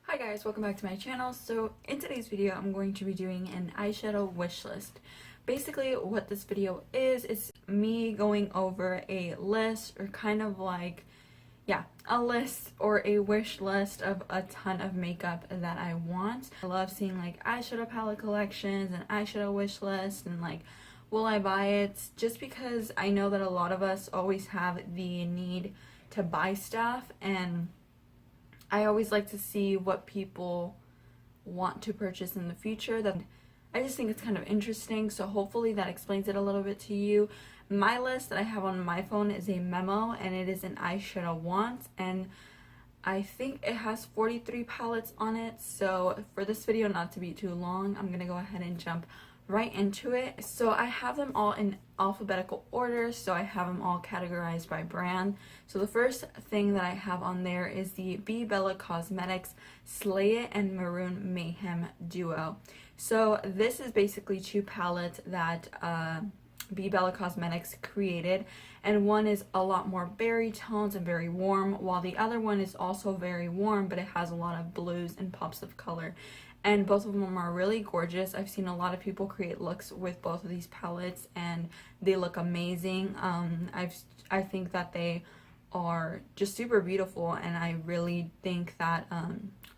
Hi guys, welcome back to my channel. So in today's video, I'm going to be doing an eyeshadow wish list. Basically what this video is me going over a list or kind of like, yeah, a list or a wish list of a ton of makeup that I want. I love seeing like eyeshadow palette collections and eyeshadow wish lists and like, will I buy it? Just because I know that a lot of us always have the need to buy stuff, and I always like to see what people want to purchase in the future. That I just think it's kind of interesting, so hopefully that explains it a little bit to you. My list that I have on my phone is a memo, and it is an eyeshadow want, and I think it has 43 palettes on it. So for this video not to be too long, I'm gonna go ahead and jump right into it. So I have them all in alphabetical order, so I have them all categorized by brand. So the first thing that I have on there is the B Bella Cosmetics Slay It and Maroon Mayhem duo. So this is basically two palettes that B Bella Cosmetics created, and one is a lot more berry tones and very warm, while the other one is also very warm, but it has a lot of blues and pops of color. And both of them are really gorgeous. I've seen a lot of people create looks with both of these palettes, and they look amazing. I think that they are just super beautiful, and I really think that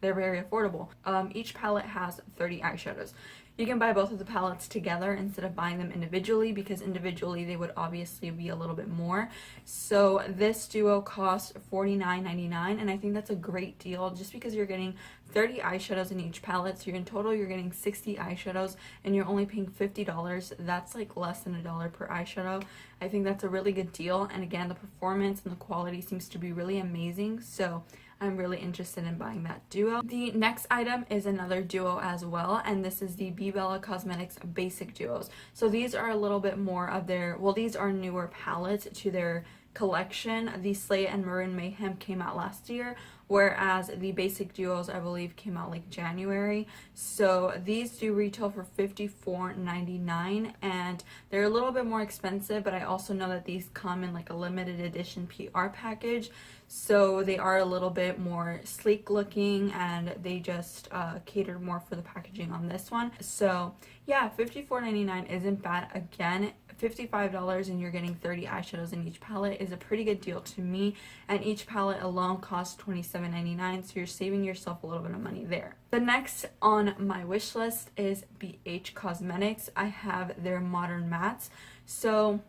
they're very affordable. Each palette has 30 eyeshadows. You can buy both of the palettes together instead of buying them individually, because individually they would obviously be a little bit more. So this duo costs $49.99, and I think that's a great deal just because you're getting 30 eyeshadows in each palette. So in total you're getting 60 eyeshadows and you're only paying $50. That's like less than $1 per eyeshadow. I think that's a really good deal, and again, the performance and the quality seems to be really amazing, so I'm really interested in buying that duo. The next item is another duo as well, and this is the B Bella Cosmetics Basic Duos. So these are a little bit more of their, well, these are newer palettes to their collection. The Slay and Maroon Mayhem came out last year, whereas the Basic Duos I believe came out like January. So these do retail for $54.99, and they're a little bit more expensive, but I also know that these come in like a limited edition PR package, so they are a little bit more sleek looking, and they just catered more for the packaging on this one. So yeah, $54.99 isn't bad. Again, $55 and you're getting 30 eyeshadows in each palette is a pretty good deal to me, and each palette alone costs $27.99, so you're saving yourself a little bit of money there. The next on my wish list is BH Cosmetics. I have their Modern Mattes. So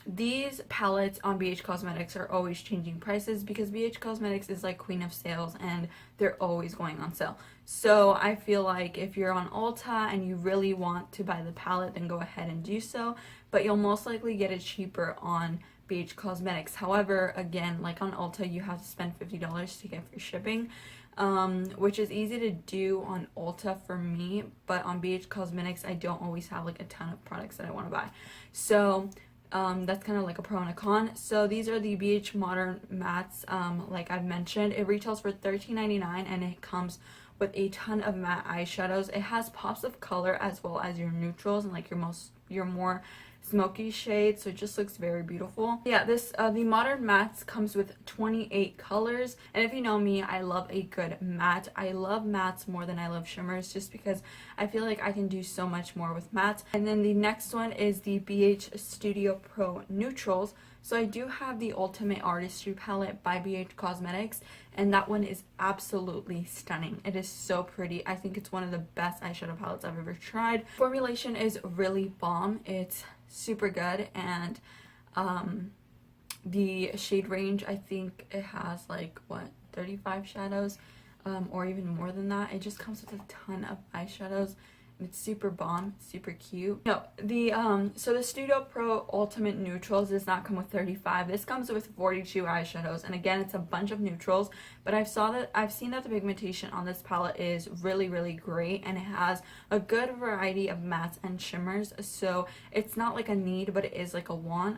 these palettes on BH Cosmetics are always changing prices because BH Cosmetics is like queen of sales and they're always going on sale. So I feel like if you're on Ulta and you really want to buy the palette, then go ahead and do so, but you'll most likely get it cheaper on BH Cosmetics. However, again, like on Ulta, you have to spend $50 to get free shipping, which is easy to do on Ulta for me, but on BH Cosmetics I don't always have like a ton of products that I want to buy. So that's kind of like a pro and a con. So these are the BH Modern Mattes. Like I've mentioned, it retails for $13.99, and it comes with a ton of matte eyeshadows. It has pops of color as well as your neutrals and like your more smoky shades, so it just looks very beautiful. Yeah, this the Modern Mattes comes with 28 colors, and if you know me, I love a good matte. I love mattes more than I love shimmers, just because I feel like I can do so much more with mattes. And then the next one is the BH Studio Pro Neutrals. So I do have the Ultimate Artistry palette by BH Cosmetics, and that one is absolutely stunning. It is so pretty. I think it's one of the best eyeshadow palettes I've ever tried. Formulation is really bomb. It's super good, and the shade range, I think it has like what, 35 shadows, or even more than that. It just comes with a ton of eyeshadows. It's super bomb, super cute. No, the so the Studio Pro Ultimate Neutrals does not come with 35. This comes with 42 eyeshadows, and again, it's a bunch of neutrals, but I've seen that the pigmentation on this palette is really, really great, and it has a good variety of mattes and shimmers. So it's not like a need, but it is like a want.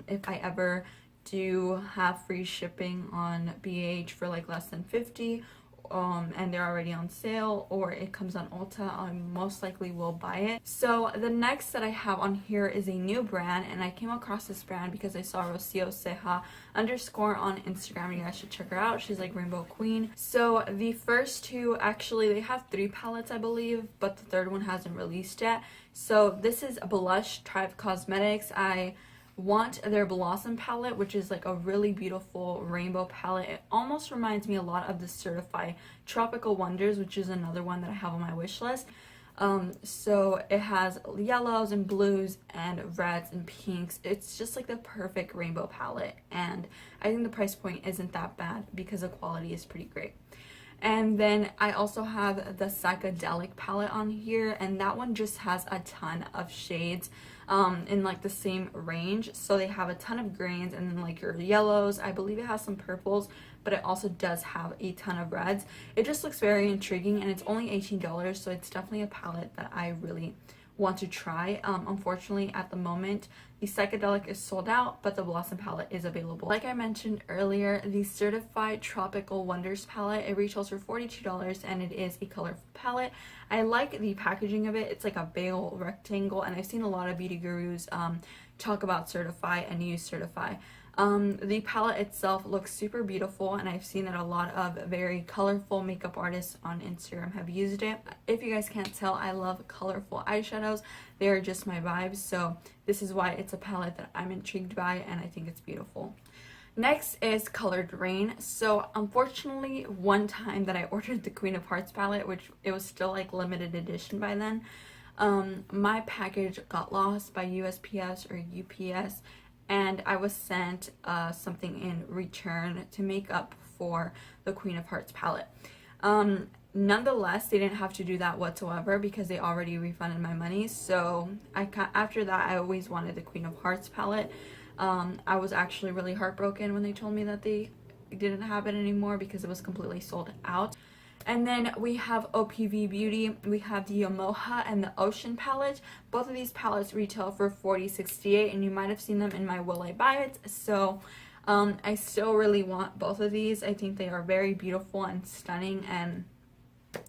If I ever do have free shipping on BH for like less than 50, and they're already on sale, or it comes on Ulta, I most likely will buy it. So the next that I have on here is a new brand, and I came across this brand because I saw Rocio Ceja _ on Instagram. You guys should check her out. She's like Rainbow Queen. So the first two, actually they have 3 palettes I believe, but the third one hasn't released yet. So this is Blush Tribe Cosmetics. I want their Blossom palette, which is like a really beautiful rainbow palette. It almost reminds me a lot of the Certified Tropical Wonders, which is another one that I have on my wish list. So it has yellows and blues and reds and pinks. It's just like the perfect rainbow palette, and I think the price point isn't that bad because the quality is pretty great. And then I also have the Psychedelic palette on here, and that one just has a ton of shades in like the same range. So they have a ton of greens, and then like your yellows, I believe it has some purples, but it also does have a ton of reds. It just looks very intriguing, and it's only $18, so it's definitely a palette that I really want to try. Unfortunately at the moment the Psychedelic is sold out, but the Blossom palette is available. Like I mentioned earlier, the Certified Tropical Wonders palette, it retails for $42, and it is a colorful palette. I like the packaging of it. It's like a big old rectangle, and I've seen a lot of beauty gurus talk about Certify and use Certify. The palette itself looks super beautiful, and I've seen that a lot of very colorful makeup artists on Instagram have used it. If you guys can't tell, I love colorful eyeshadows. They're just my vibes, so this is why it's a palette that I'm intrigued by, and I think it's beautiful. Next is Colored Rain. So unfortunately, one time that I ordered the Queen of Hearts palette, which it was still like limited edition by then, my package got lost by USPS or UPS, and I was sent something in return to make up for the Queen of Hearts palette. Nonetheless, they didn't have to do that whatsoever because they already refunded my money. So after that, I always wanted the Queen of Hearts palette. I was actually really heartbroken when they told me that they didn't have it anymore because it was completely sold out. And then we have OPV Beauty. We have the Yomoha and the Ocean palette. Both of these palettes retail for $40.68, and you might have seen them in my Will I Buy It. So I still really want both of these. I think they are very beautiful and stunning, and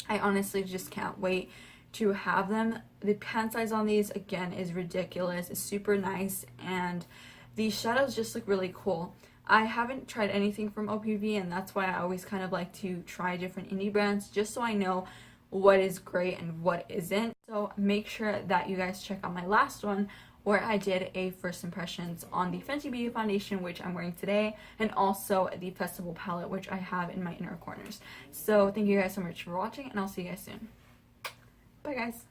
I honestly just can't wait to have them. The pen size on these, again, is ridiculous. It's super nice, and these shadows just look really cool. I haven't tried anything from OPV, and that's why I always kind of like to try different indie brands just so I know what is great and what isn't. So make sure that you guys check out my last one where I did a first impressions on the Fenty Beauty foundation, which I'm wearing today, and also the Festival palette, which I have in my inner corners. So thank you guys so much for watching, and I'll see you guys soon. Bye guys.